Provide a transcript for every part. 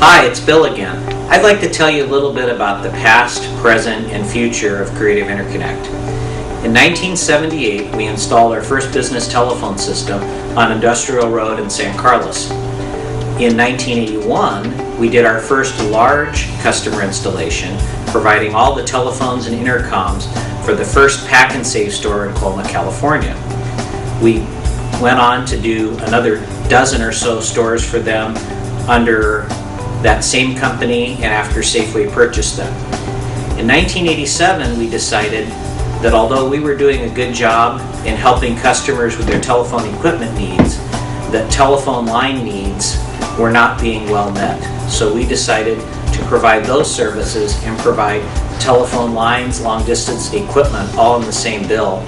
Hi, it's Bill again. I'd like to tell you a little bit about the past, present, and future of Creative Interconnect. In 1978, we installed our first business telephone system on Industrial Road in San Carlos. In 1981, we did our first large customer installation, providing all the telephones and intercoms for the first Pack and Save store in Colma, California. We went on to do another dozen or so stores for them under that same company and after Safeway purchased them. In 1987, we decided that although we were doing a good job in helping customers with their telephone equipment needs, that telephone line needs were not being well met. So we decided to provide those services and provide telephone lines, long distance equipment, all in the same bill,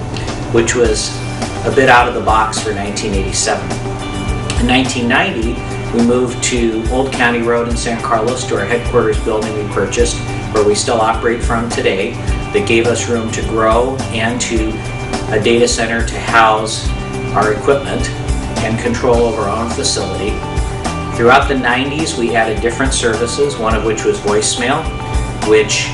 which was a bit out of the box for 1987. In 1990, we moved to Old County Road in San Carlos to our headquarters building we purchased, where we still operate from today, that gave us room to grow and to a data center to house our equipment and control over our own facility. Throughout the 90s, we added different services, one of which was voicemail, which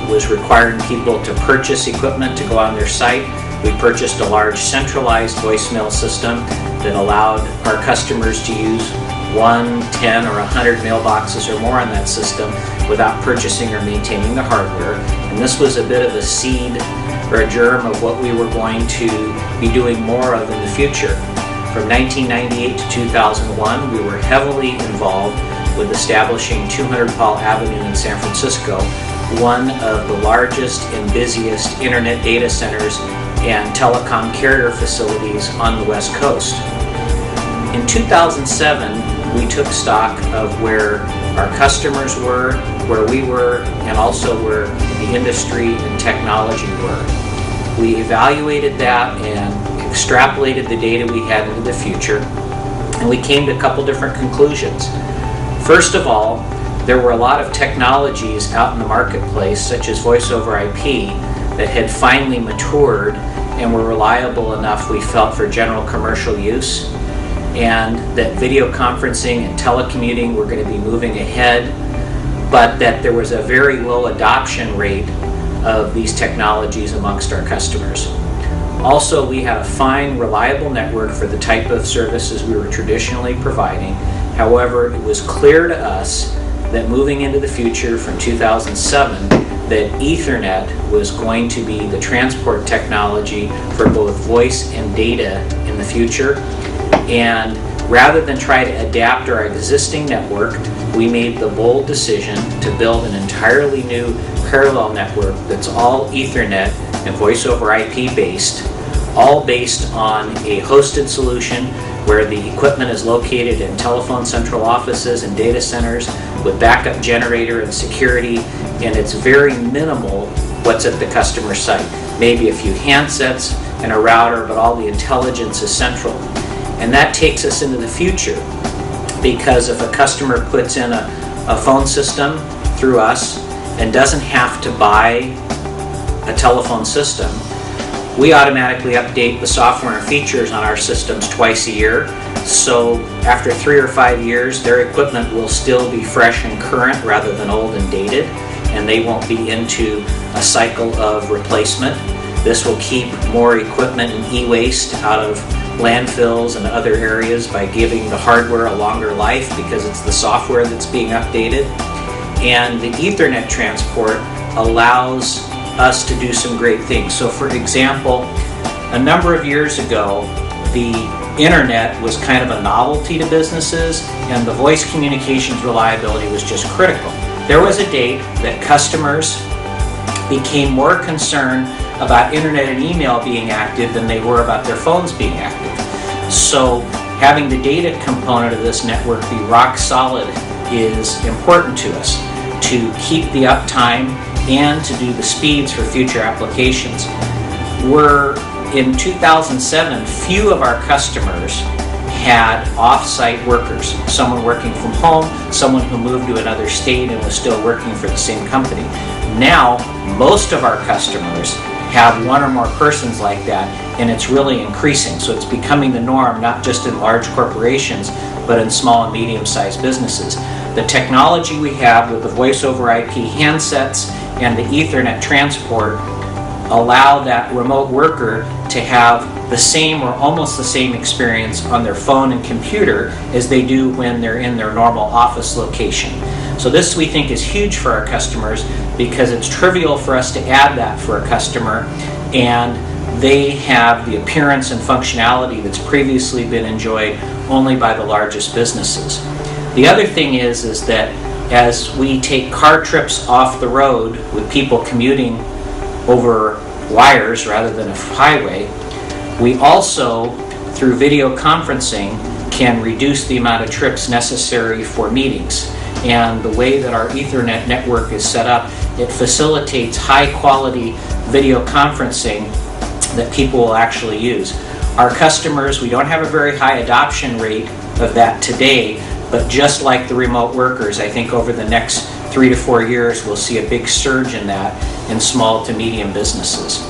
was requiring people to purchase equipment to go on their site. We purchased a large centralized voicemail system that allowed our customers to use 1, 10, or 100 mailboxes or more on that system without purchasing or maintaining the hardware. And this was a bit of a seed or a germ of what we were going to be doing more of in the future. From 1998 to 2001, we were heavily involved with establishing 200 Paul Avenue in San Francisco, one of the largest and busiest internet data centers and telecom carrier facilities on the West Coast. In 2007, we took stock of where our customers were, where we were, and also where the industry and technology were. We evaluated that and extrapolated the data we had into the future, and we came to a couple different conclusions. First of all, there were a lot of technologies out in the marketplace, such as voice over IP, that had finally matured and were reliable enough, we felt, for general commercial use, and that video conferencing and telecommuting were going to be moving ahead, but that there was a very low adoption rate of these technologies amongst our customers. Also, we had a fine, reliable network for the type of services we were traditionally providing. However, it was clear to us that moving into the future from 2007, that Ethernet was going to be the transport technology for both voice and data in the future. And rather than try to adapt our existing network, we made the bold decision to build an entirely new parallel network that's all Ethernet and voice over IP based, all based on a hosted solution where the equipment is located in telephone central offices and data centers with backup generator and security, and it's very minimal what's at the customer site. Maybe a few handsets and a router, but all the intelligence is central. And that takes us into the future, because if a customer puts in a phone system through us and doesn't have to buy a telephone system, we automatically update the software and features on our systems twice a year. So after 3 or 5 years, their equipment will still be fresh and current rather than old and dated, and they won't be into a cycle of replacement. This will keep more equipment and e-waste out of landfills and other areas by giving the hardware a longer life because it's the software that's being updated. And the Ethernet transport allows us to do some great things. So for example, a number of years ago, the internet was kind of a novelty to businesses, and the voice communications reliability was just critical. There was a date that customers became more concerned about internet and email being active than they were about their phones being active. So having the data component of this network be rock solid is important to us to keep the uptime and to do the speeds for future applications. In 2007, few of our customers had off-site workers, someone working from home, someone who moved to another state and was still working for the same company. Now, most of our customers have one or more persons like that, and it's really increasing. So it's becoming the norm, not just in large corporations, but in small and medium-sized businesses. The technology we have with the voice over IP handsets and the Ethernet transport allow that remote worker to have the same or almost the same experience on their phone and computer as they do when they're in their normal office location. So this, we think, is huge for our customers because it's trivial for us to add that for a customer, and they have the appearance and functionality that's previously been enjoyed only by the largest businesses. The other thing is that as we take car trips off the road with people commuting over wires rather than a highway, we also, through video conferencing, can reduce the amount of trips necessary for meetings. And the way that our Ethernet network is set up, it facilitates high quality video conferencing that people will actually use. Our customers, we don't have a very high adoption rate of that today, but just like the remote workers, I think over the next 3 to 4 years we'll see a big surge in that in small to medium businesses.